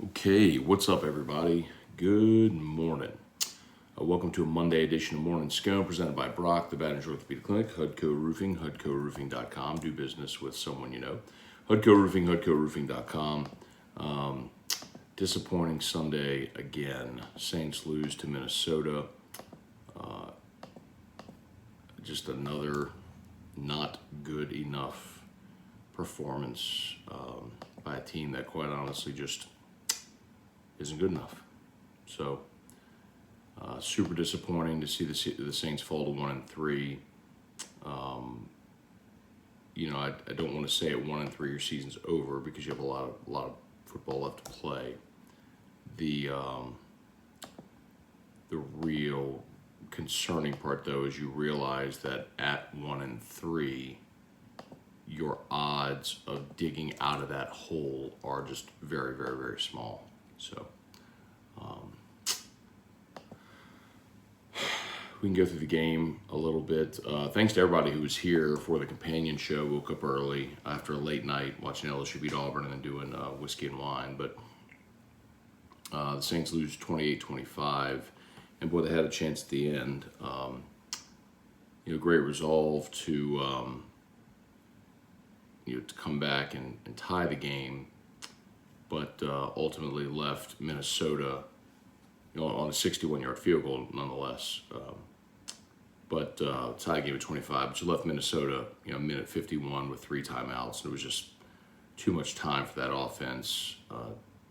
Okay, what's up, everybody? Good morning. Welcome to a Monday edition of Morning Scone presented by Brock, the Baton Orthopedic Clinic, HUDCO Roofing, HUDCORoofing.com. Do business with someone you know. HUDCO Roofing, HUDCORoofing.com. Disappointing Sunday again. Saints lose to Minnesota. Just another not good enough performance by a team that, quite honestly, just isn't good enough. So, super disappointing to see the Saints fall to 1-3. I don't want to say at 1-3 your season's over because you have a lot of football left to play. The real concerning part, though, is you realize that at 1-3, your odds of digging out of that hole are just very, very, very small. So we can go through the game a little bit. Thanks to everybody who was here for the companion show. Woke up early after a late night watching LSU beat Auburn and then doing whiskey and wine. But the Saints lose 28-25, and boy, they had a chance at the end. Great resolve to to come back and tie the game, but ultimately left Minnesota, on a 61-yard field goal nonetheless. But tie game at 25, but you left Minnesota, minute 51 with 3 timeouts, and it was just too much time for that offense.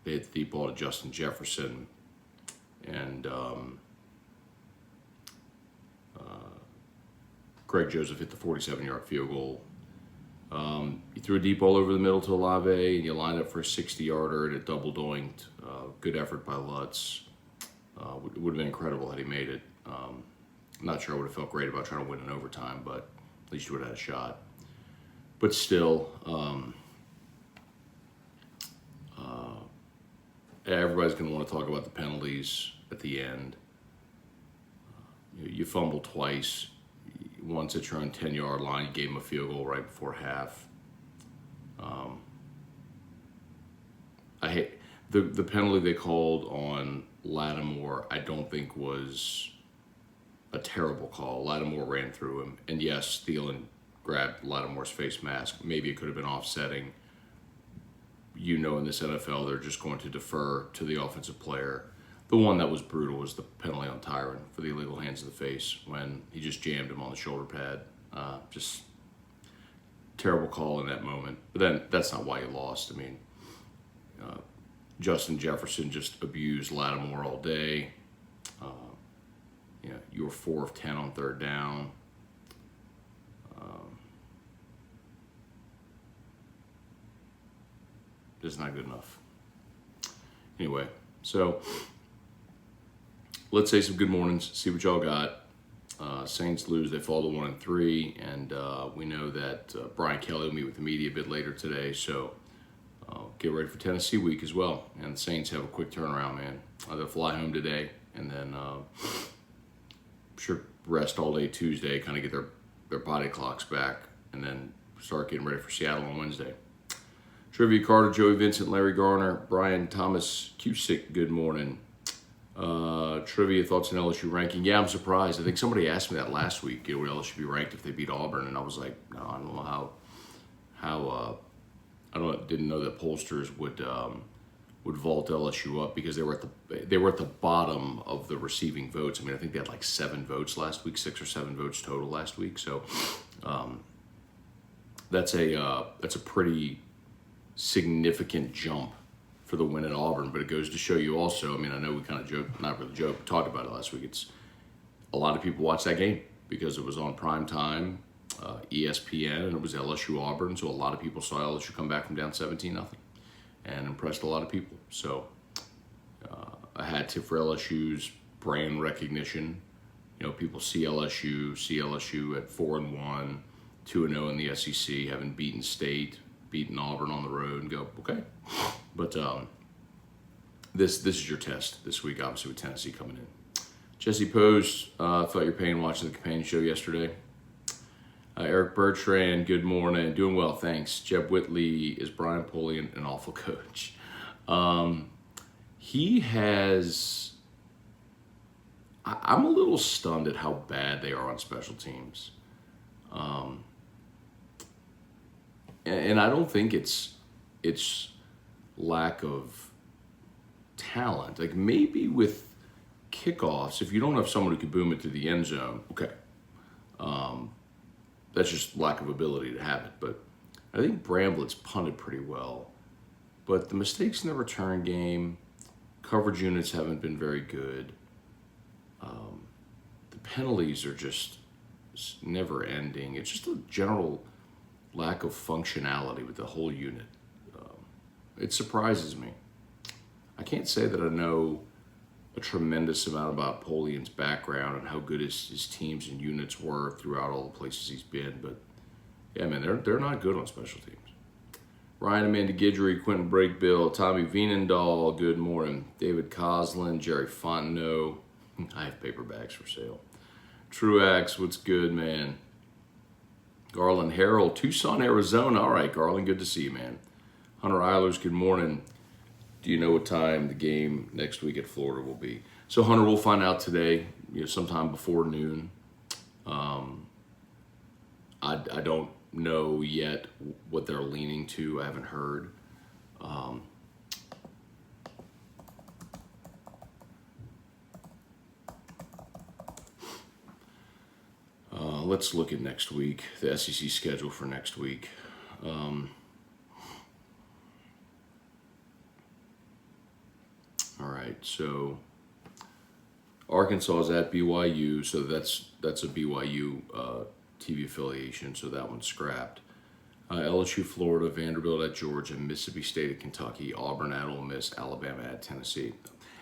They hit the deep ball to Justin Jefferson, and Greg Joseph hit the 47-yard field goal. You threw a deep ball over the middle to Olave, and you lined up for a 60-yarder, and it double doinked. Good effort by Lutz. It would have been incredible had he made it. I'm not sure I would have felt great about trying to win in overtime, but at least you would have had a shot. But still, everybody's going to want to talk about the penalties at the end. You fumbled twice. Once at your own 10-yard line, you gave him a field goal right before half. I hate the penalty they called on Lattimore. I don't think was a terrible call. Lattimore ran through him, and yes, Thielen grabbed Lattimore's face mask. Maybe it could have been offsetting. In this NFL, they're just going to defer to the offensive player. The one that was brutal was the penalty on Tyron for the illegal hands to the face when he just jammed him on the shoulder pad. Just terrible call in that moment. But then that's not why you lost. I mean, Justin Jefferson just abused Lattimore all day. You were 4 of 10 on third down. Just not good enough. Anyway, so let's say some good mornings, see what y'all got. Saints lose, they fall to 1-3, and we know that Brian Kelly will meet with the media a bit later today, so get ready for Tennessee week as well. And the Saints have a quick turnaround, man. They'll fly home today, and then sure rest all day Tuesday, kind of get their body clocks back, and then start getting ready for Seattle on Wednesday. Trivia Carter, Joey Vincent, Larry Garner, Brian Thomas Cusick, good morning. Trivia thoughts on LSU ranking. Yeah, I'm surprised. I think somebody asked me that last week. Would LSU be ranked if they beat Auburn? And I was like, no, I don't know how. Didn't know that pollsters would vault LSU up because they were at the bottom of the receiving votes. I mean, I think they had like 7 votes last week, 6 or 7 votes total last week. So that's a pretty significant jump for the win at Auburn, but it goes to show you also, I mean, I know we kind of joked, not really joked, but talked about it last week. It's a lot of people watched that game because it was on prime time, ESPN, and it was LSU Auburn, so a lot of people saw LSU come back from down 17-0 and impressed a lot of people. So a hat tip for LSU's brand recognition. People see LSU at 4-1, 2-0 in the SEC, having beaten State, beaten Auburn on the road, and go, okay. But this is your test this week, obviously, with Tennessee coming in. Jesse Pose, thought your pain watching the companion show yesterday. Eric Bertrand, good morning. Doing well, thanks. Jeb Whitley, is Brian Polian an awful coach? he has. I'm a little stunned at how bad they are on special teams. Um, and I don't think it's lack of talent. Like maybe with kickoffs, if you don't have someone who can boom it to the end zone, okay, that's just lack of ability to have it. But I think Bramblett's punted pretty well. But the mistakes in the return game, coverage units haven't been very good. The penalties are just never ending. It's just a general lack of functionality with the whole unit. It surprises me. I can't say that I know a tremendous amount about Polian's background and how good his teams and units were throughout all the places he's been, but yeah, man, they're not good on special teams. Ryan Amanda Guidry, Quentin Breakbill, Tommy Vienendahl, good morning. David Coslin, Jerry Fontenot. I have paper bags for sale. Truax, what's good, man? Garland Harold, Tucson, Arizona. All right, Garland, good to see you, man. Hunter Eilers, good morning. Do you know what time the game next week at Florida will be? So, Hunter, we'll find out today, sometime before noon. I don't know yet what they're leaning to. I haven't heard. Let's look at next week, the SEC schedule for next week. All right, so Arkansas is at BYU, so that's a BYU TV affiliation, so that one's scrapped. LSU, Florida, Vanderbilt at Georgia, Mississippi State at Kentucky, Auburn at Ole Miss, Alabama at Tennessee.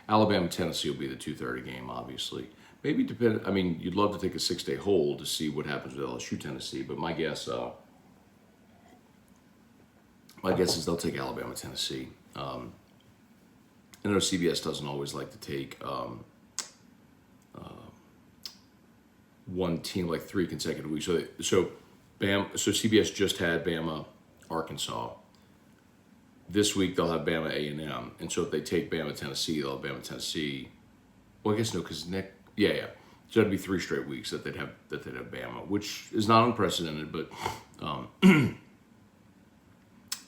Alabama, Tennessee will be the 2:30 game, obviously. Maybe you'd love to take a 6-day hold to see what happens with LSU, Tennessee, but my guess is they'll take Alabama, Tennessee. I know CBS doesn't always like to take one team like 3 consecutive weeks. So CBS just had Bama, Arkansas. This week they'll have Bama, A&M, and so if they take Bama, Tennessee, they'll have Bama, Tennessee. Well, I guess no, because yeah. So that'd be 3 straight weeks that they'd have Bama, which is not unprecedented, but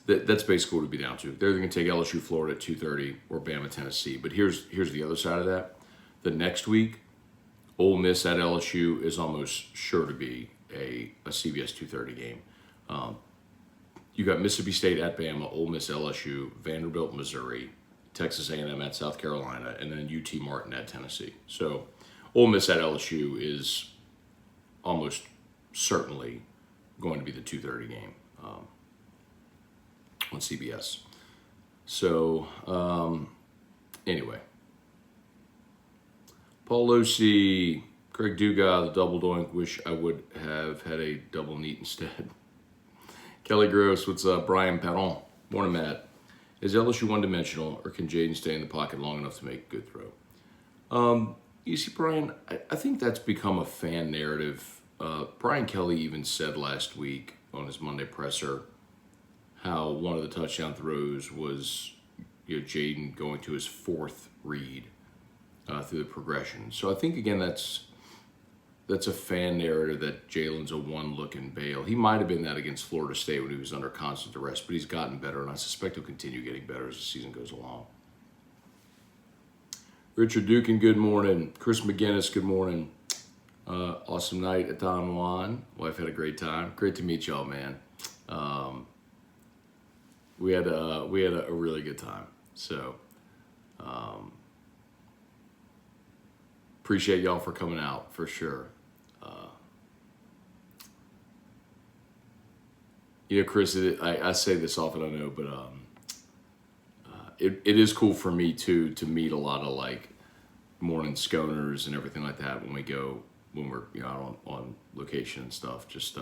that's basically what it'd be down to. They're going to take LSU, Florida at 2:30 or Bama, Tennessee. But here's the other side of that. The next week, Ole Miss at LSU is almost sure to be a CBS 2:30 game. You got Mississippi State at Bama, Ole Miss, LSU, Vanderbilt, Missouri, Texas A&M at South Carolina, and then UT Martin at Tennessee. So Ole Miss at LSU is almost certainly going to be the 2:30 game on CBS. So anyway, Paul Losi, Craig Dugas, the double doink. Wish I would have had a double neat instead. Kelly Gross, what's up? Brian Perron, morning, Matt. Is LSU one-dimensional, or can Jaden stay in the pocket long enough to make a good throw? You see, Brian, I think that's become a fan narrative. Brian Kelly even said last week on his Monday presser how one of the touchdown throws was Jaden going to his 4th read through the progression. So I think, again, that's a fan narrative that Jalen's a one-look and bail. He might have been that against Florida State when he was under constant duress, but he's gotten better, and I suspect he'll continue getting better as the season goes along. Richard Dukin, good morning. Chris McGinnis, good morning. Awesome night at Don Juan. Wife had a great time. Great to meet y'all, man. We had a really good time. So appreciate y'all for coming out for sure. Chris, I say this often, I know, but it is cool for me too to meet a lot of like morning sconers and everything like that when we're out on location and stuff. Just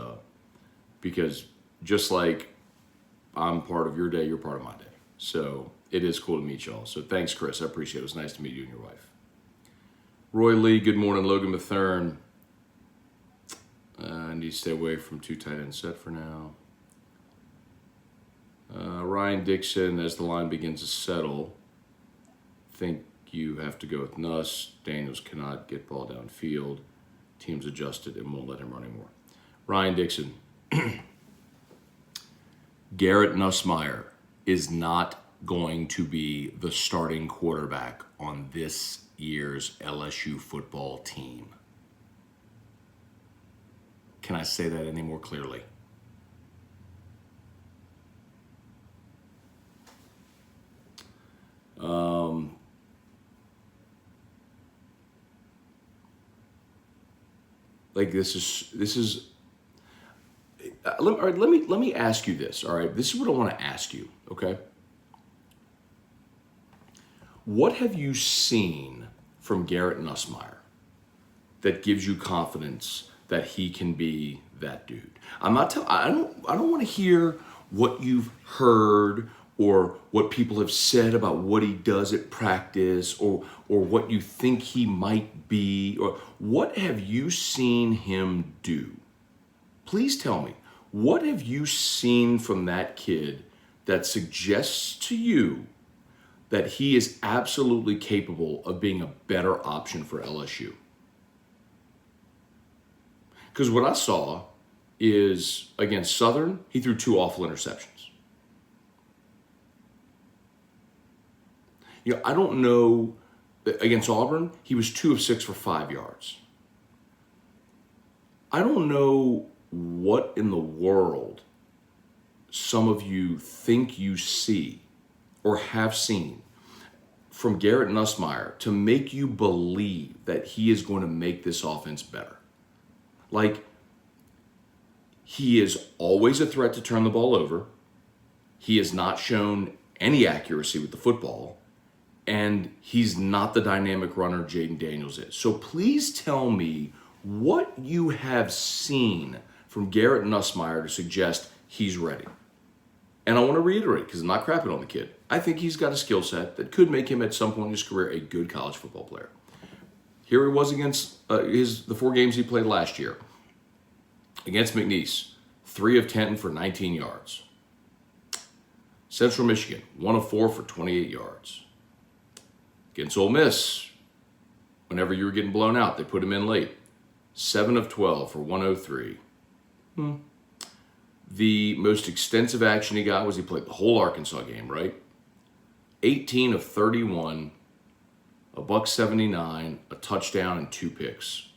because just like I'm part of your day, you're part of my day. So it is cool to meet y'all. So thanks, Chris. I appreciate it. It was nice to meet you and your wife. Roy Lee, good morning. Logan Mathern. I need to stay away from 2 tight end set for now. Ryan Dixon, as the line begins to settle, think you have to go with Nuss. Daniels cannot get ball downfield. Teams adjusted and won't let him run anymore. Ryan Dixon. Garrett Nussmeier is not going to be the starting quarterback on this year's LSU football team. Can I say that any more clearly? Like this is. All right, let me ask you this. All right, this is what I want to ask you. Okay. What have you seen from Garrett Nussmeier that gives you confidence that he can be that dude? I don't want to hear what you've heard or what people have said about what he does at practice or what you think he might be, or what have you seen him do? Please tell me, what have you seen from that kid that suggests to you that he is absolutely capable of being a better option for LSU? Because what I saw is, against Southern, he threw 2 awful interceptions. I don't know, against Auburn, he was 2 of 6 for 5 yards. I don't know what in the world some of you think you see or have seen from Garrett Nussmeier to make you believe that he is going to make this offense better. Like, he is always a threat to turn the ball over. He has not shown any accuracy with the football. And he's not the dynamic runner Jaden Daniels is. So please tell me what you have seen from Garrett Nussmeier to suggest he's ready. And I want to reiterate, because I'm not crapping on the kid. I think he's got a skill set that could make him at some point in his career a good college football player. Here he was against the 4 games he played last year. Against McNeese, 3 of 10 for 19 yards. Central Michigan, 1 of 4 for 28 yards. Against Ole Miss, whenever you were getting blown out, they put him in late. 7 of 12 for 103. The most extensive action he got was he played the whole Arkansas game, right? 18 of 31, a $179, a touchdown, and 2 picks.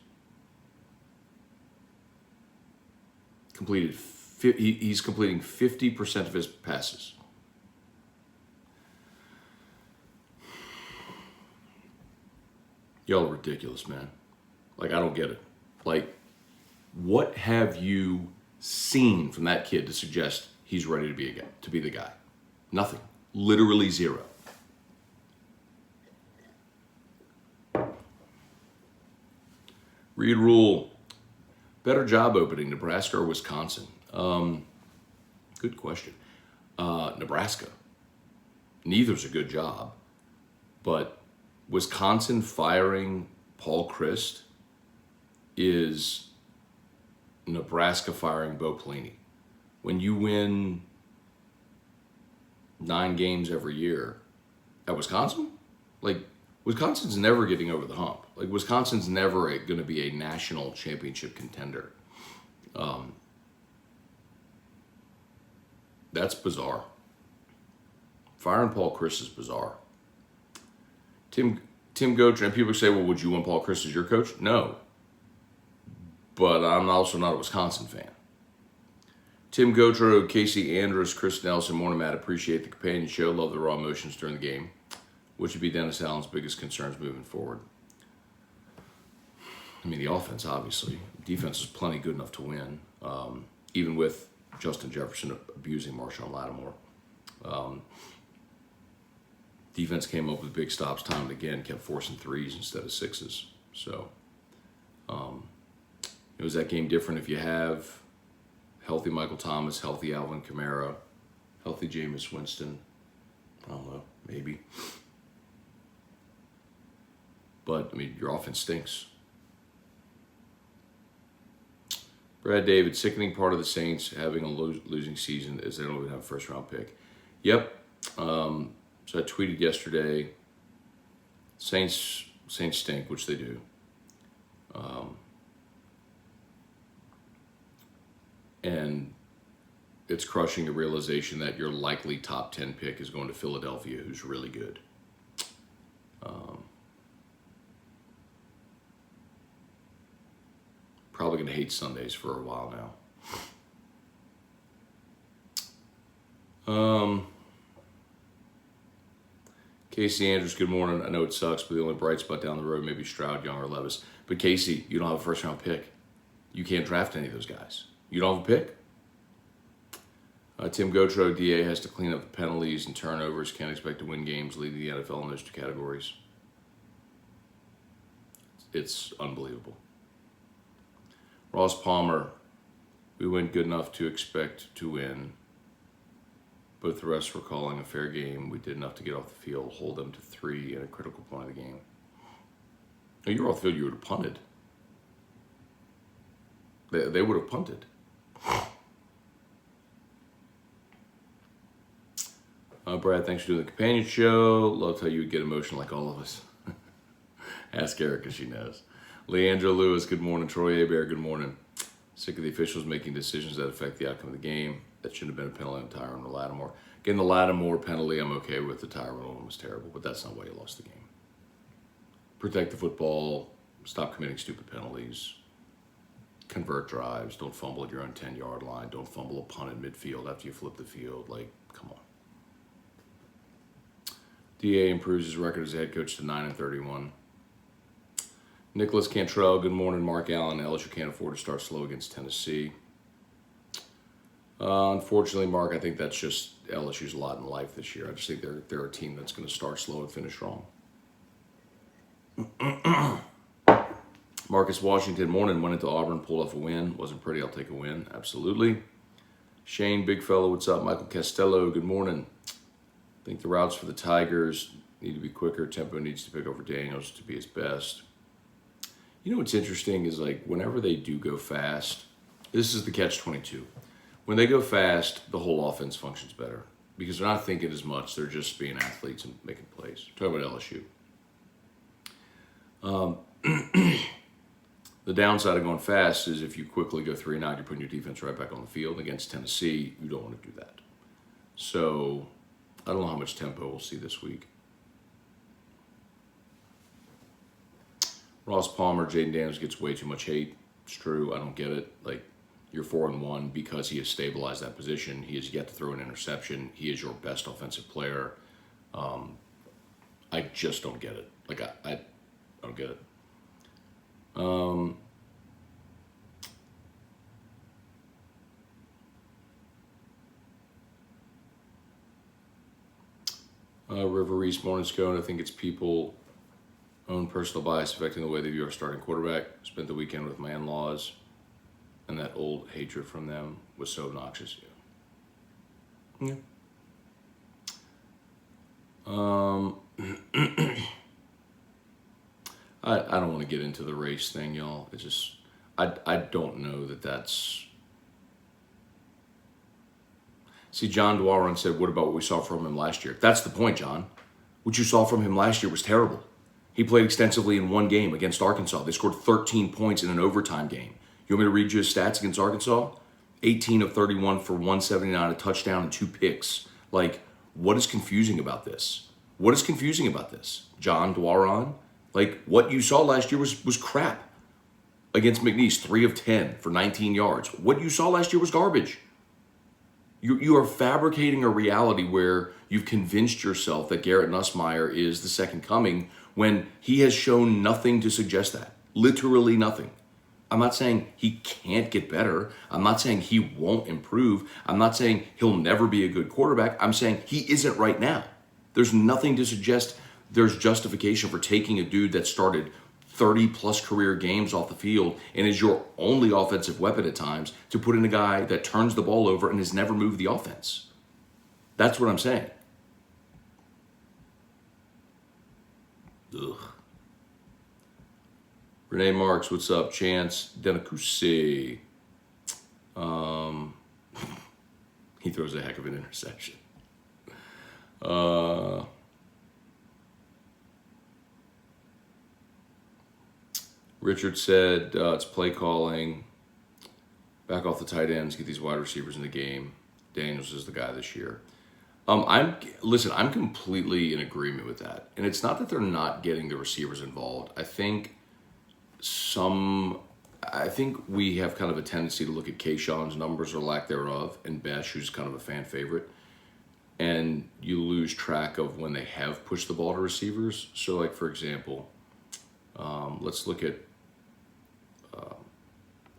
He's completing 50% of his passes. Y'all are ridiculous, man. Like, I don't get it. Like, what have you seen from that kid to suggest he's ready to be the guy? Nothing. Literally zero. Reed Rule. Better job opening, Nebraska or Wisconsin? Good question. Nebraska. Neither's a good job, but Wisconsin firing Paul Chryst is Nebraska firing Bo Pelini. When you win 9 games every year at Wisconsin, like, Wisconsin's never getting over the hump. Like, Wisconsin's never going to be a national championship contender. That's bizarre. Firing Paul Chryst is bizarre. Tim Goetsch, and people say, well, would you want Paul Chryst as your coach? No. But I'm also not a Wisconsin fan. Tim Gautreau, Casey Andrews, Chris Nelson, morning, Matt. Appreciate the companion show. Love the raw emotions during the game. Which would be Dennis Allen's biggest concerns moving forward? I mean, the offense, obviously. Defense is plenty good enough to win, even with Justin Jefferson abusing Marshawn Lattimore. Defense came up with big stops time and again, kept forcing 3s instead of 6s. So, is that game different if you have healthy Michael Thomas, healthy Alvin Kamara, healthy Jameis Winston? I don't know, maybe. But, I mean, your offense stinks. Brad David, sickening part of the Saints having a losing season is they don't even have a first-round pick. Yep. So I tweeted yesterday, Saints stink, which they do. And it's crushing the realization that your likely top 10 pick is going to Philadelphia, who's really good. Probably going to hate Sundays for a while now. Casey Andrews, good morning. I know it sucks, but the only bright spot down the road may be Stroud, Young, or Levis. But Casey, you don't have a first-round pick. You can't draft any of those guys. You don't have a pick. Tim Gotro, DA has to clean up the penalties and turnovers. Can't expect to win games leading the NFL in those two categories. It's unbelievable. Ross Palmer, we went good enough to expect to win. Both the rest were calling a fair game. We did enough to get off the field, hold them to 3 at a critical point of the game. No, you were off the field, you would have punted. They would have punted. Brad, thanks for doing the companion show. Loved how you would get emotional like all of us. Ask Erica, she knows. Leandro Lewis, good morning. Troy Abear, good morning. Sick of the officials making decisions that affect the outcome of the game. That shouldn't have been a penalty on Tyrone or Lattimore. Again, the Lattimore penalty, I'm okay with. The Tyrone one was terrible, but that's not why you lost the game. Protect the football. Stop committing stupid penalties. Convert drives. Don't fumble at your own 10-yard line. Don't fumble a punt in midfield after you flip the field. Like, come on. DA improves his record as a head coach to 9-31. Nicholas Cantrell, good morning. Mark Allen, LSU can't afford to start slow against Tennessee. Unfortunately, Mark, I think that's just LSU's lot in life this year. I just think they're a team that's going to start slow and finish strong. Marcus Washington, morning. Went into Auburn, pulled off a win. Wasn't pretty, I'll take a win. Absolutely. Shane, big fellow, what's up? Michael Castello, good morning. I think the routes for the Tigers need to be quicker. Tempo needs to pick over Daniels to be his best. You know what's interesting is, like, whenever they do go fast, this is the catch-22. When they go fast, the whole offense functions better because they're not thinking as much. They're just being athletes and making plays. Talking about LSU. The downside of going fast is if you quickly go 3-and-out, you're putting your defense right back on the field. Against Tennessee, you don't want to do that. So I don't know how much tempo we'll see this week. Ross Palmer, Jaden Daniels gets way too much hate. It's true. I don't get it. Like, you're 4-1 because he has stabilized that position. He has yet to throw an interception. He is your best offensive player. I just don't get it. Like, I don't get it. River Reese, morning, Scone. I think it's people own personal bias affecting the way they view our starting quarterback. Spent the weekend with my in-laws, and that old hatred from them was so obnoxious. Yeah. I don't want to get into the race thing, y'all. It's just, I don't know that that's... See, John Dwaron said, what about what we saw from him last year? That's the point, John. What you saw from him last year was terrible. He played extensively in one game against Arkansas. They scored 13 points in an overtime game. You want me to read you his stats against Arkansas? 18 of 31 for 179, a touchdown, and 2 picks. Like, what is confusing about this? What is confusing about this? John Dwaron? Like, what you saw last year was crap. Against McNeese, 3 of 10 for 19 yards. What you saw last year was garbage. You are fabricating a reality where you've convinced yourself that Garrett Nussmeier is the second coming when he has shown nothing to suggest that. Literally nothing. I'm not saying he can't get better. I'm not saying he won't improve. I'm not saying he'll never be a good quarterback. I'm saying he isn't right now. There's nothing to suggest there's justification for taking a dude that started 30-plus career games off the field and is your only offensive weapon at times to put in a guy that turns the ball over and has never moved the offense. That's what I'm saying. Ugh. Renee Marks, what's up? Chance Denacusi. He throws a heck of an interception. Richard said it's play calling. Back off the tight ends, get these wide receivers in the game. Daniels is the guy this year. I'm completely in agreement with that. And it's not that they're not getting the receivers involved. I think we have kind of a tendency to look at Keyshawn's numbers or lack thereof, and Besh, who's kind of a fan favorite, and you lose track of when they have pushed the ball to receivers. So, like, for example, let's look at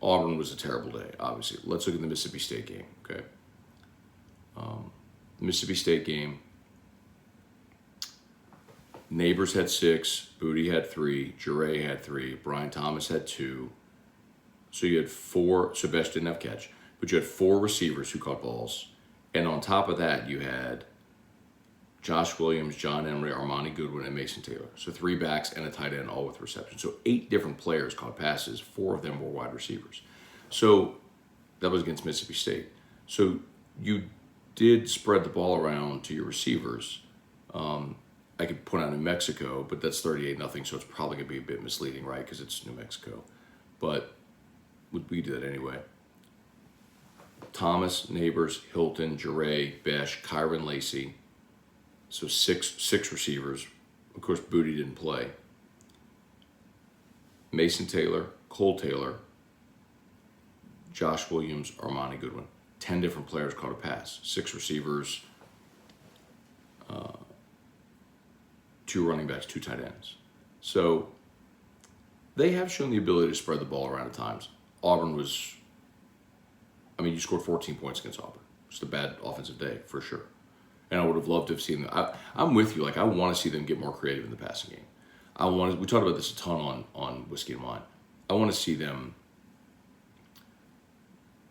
Auburn was a terrible day, obviously. Let's look at the Mississippi State game, okay? Mississippi State game, Neighbors had 6, Booty had 3, Jure had 3, Brian Thomas had 2. So you had 4, so Besh didn't have catch, but you had 4 receivers who caught balls. And on top of that, you had Josh Williams, John Emery, Armani Goodwin, and Mason Taylor. So 3 backs and a tight end, all with reception. So 8 different players caught passes. 4 of them were wide receivers. So that was against Mississippi State. So you did spread the ball around to your receivers. I could point out New Mexico, but that's 38-0, so it's probably going to be a bit misleading, right? Because it's New Mexico. But we did that anyway. Thomas, Neighbors, Hilton, Jure, Besh, Kyron Lacey. So six receivers. Of course, Booty didn't play. Mason Taylor, Cole Taylor, Josh Williams, Armani Goodwin. 10 different players caught a pass. 6 receivers, 2 running backs, 2 tight ends. So they have shown the ability to spread the ball around at times. Auburn was, you scored 14 points against Auburn. It's a bad offensive day, for sure. And I would have loved to have seen them. I'm with you. I want to see them get more creative in the passing game. We talked about this a ton on Whiskey and Wine. I want to see them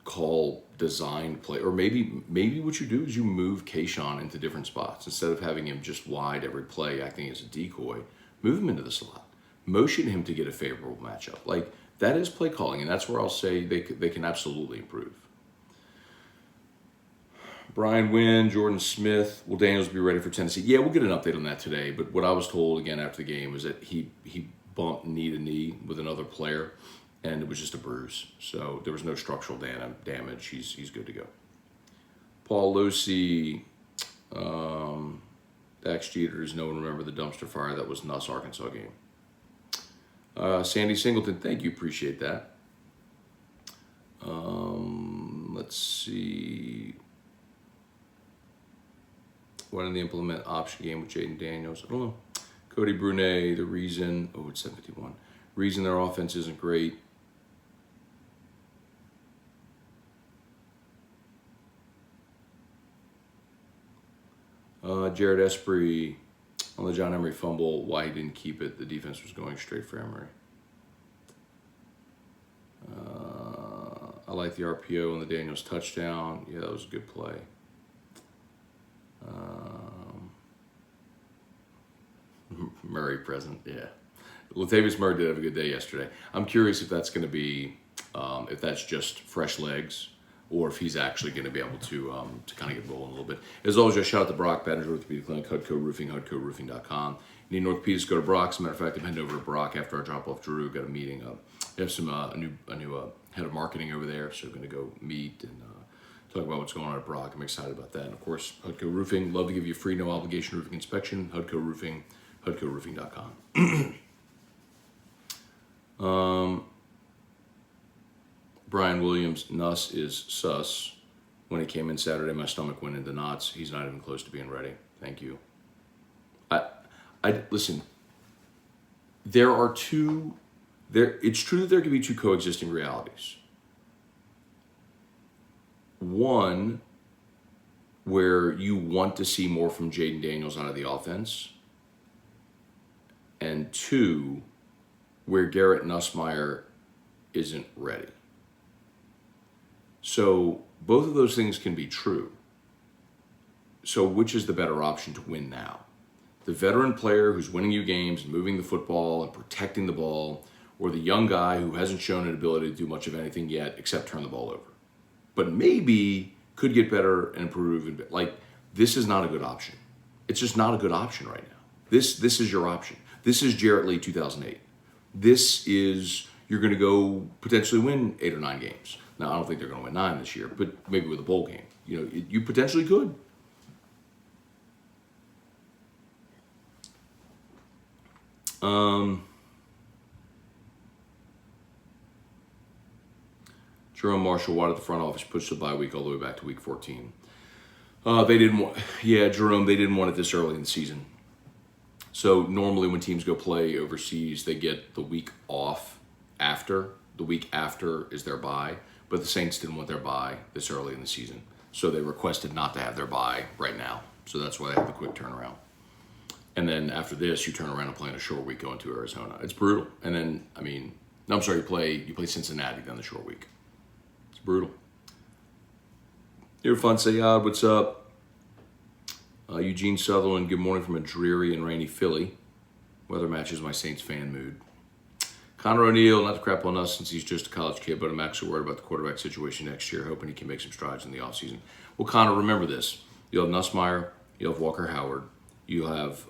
call designed play, or maybe what you do is you move Keyshawn into different spots instead of having him just wide every play acting as a decoy. Move him into the slot, motion him to get a favorable matchup. Like, that is play calling, and that's where I'll say they can absolutely improve. Brian Wynn, Jordan Smith, will Daniels be ready for Tennessee? Yeah, we'll get an update on that today. But what I was told again after the game was that he bumped knee to knee with another player, and it was just a bruise. So there was no structural damage. He's good to go. Paul Losi, Dax Jeter, does no one remember the dumpster fire that was Nuss Arkansas game? Sandy Singleton, thank you, appreciate that. Let's see. When did they implement option game with Jaden Daniels? I don't know. Cody Brunet, the reason, it's 7:51. Reason their offense isn't great. Jared Esprit, on the John Emery fumble, why he didn't keep it. The defense was going straight for Emery. I like the RPO on the Daniels touchdown. Yeah, that was a good play. Murray present, yeah. Latavius Murray did have a good day yesterday. I'm curious if that's going to be, if that's just fresh legs, or if he's actually going to be able to kind of get rolling a little bit. As always, just shout out to Brock Badger, Orthopedic Clinic, Hudco Roofing, HudcoRoofing.com. You need an orthopedist, go to Brock. As a matter of fact, I'm heading over to Brock after our drop off Drew. Got a meeting. We have some a new head of marketing over there, so we're going to go meet and talk about what's going on at Brock. I'm excited about that. And of course, Hudco Roofing, love to give you a free no obligation roofing inspection. Hudco Roofing, HudcoRoofing.com. Brian Williams, Nuss is sus. When he came in Saturday, my stomach went into knots. He's not even close to being ready. Thank you. Listen. There are two. It's true that there can be two coexisting realities. One, where you want to see more from Jaden Daniels out of the offense, and 2, where Garrett Nussmeier isn't ready. So both of those things can be true. So which is the better option to win now? The veteran player who's winning you games and moving the football and protecting the ball, or the young guy who hasn't shown an ability to do much of anything yet except turn the ball over, but maybe could get better and improve? This is not a good option. It's just not a good option right now. This is your option. This is Jarrett Lee 2008. This is, you're going to go potentially win 8 or 9 games. Now, I don't think they're going to win 9 this year, but maybe with a bowl game. You know, you potentially could. Jerome Marshall, why did the front office push the bye week all the way back to week 14? They didn't want, Jerome, they didn't want it this early in the season. So normally when teams go play overseas, they get the week off after. The week after is their bye, but the Saints didn't want their bye this early in the season. So they requested not to have their bye right now. So that's why they have the quick turnaround. And then after this, you turn around and play in a short week going to Arizona. It's brutal. And then, you play Cincinnati, then the short week. It's brutal. You're fun, say odd, what's up? Eugene Sutherland, good morning from a dreary and rainy Philly. Weather matches my Saints fan mood. Connor O'Neill, not to crap on us since he's just a college kid, but I'm actually worried about the quarterback situation next year, hoping he can make some strides in the offseason. Well, Connor, remember this. You'll have Nussmeier, you'll have Walker Howard, you'll have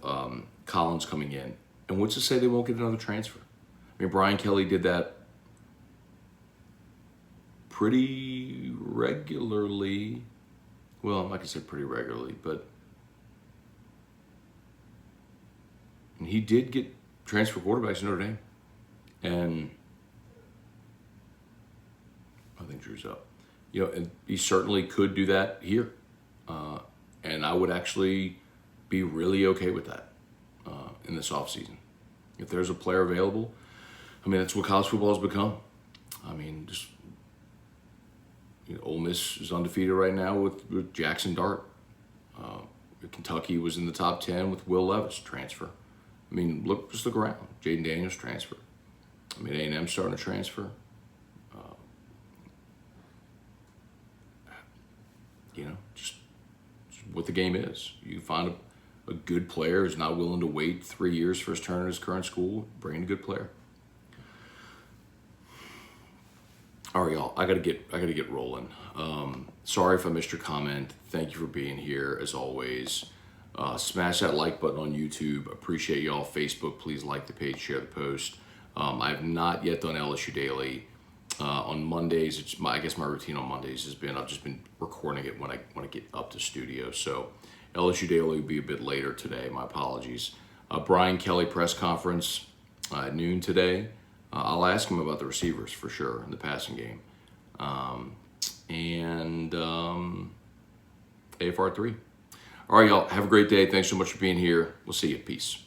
Collins coming in. And what's to say they won't get another transfer? I mean, Brian Kelly did that pretty regularly. Well, I'm not going to say pretty regularly, but he did get transfer quarterbacks in Notre Dame. And I think Drew's up. You know, and he certainly could do that here. And I would actually be really okay with that in this offseason. If there's a player available, that's what college football has become. Ole Miss is undefeated right now with Jackson Dart. Kentucky was in the top 10 with Will Levis, transfer. Just look around. Jaden Daniels, transfer. A&M starting to transfer. Just what the game is. You find a good player who's not willing to wait 3 years for his turn at his current school, bring in a good player. All right, y'all. I gotta get rolling. Sorry if I missed your comment. Thank you for being here as always. Smash that like button on YouTube. Appreciate y'all. Facebook, please like the page, share the post. I have not yet done LSU Daily. On Mondays, I guess my routine on Mondays has been I've just been recording it when I get up to studio. So LSU Daily will be a bit later today. My apologies. Brian Kelly press conference at noon today. I'll ask him about the receivers for sure in the passing game. And AFR 3. All right, y'all. Have a great day. Thanks so much for being here. We'll see you. Peace.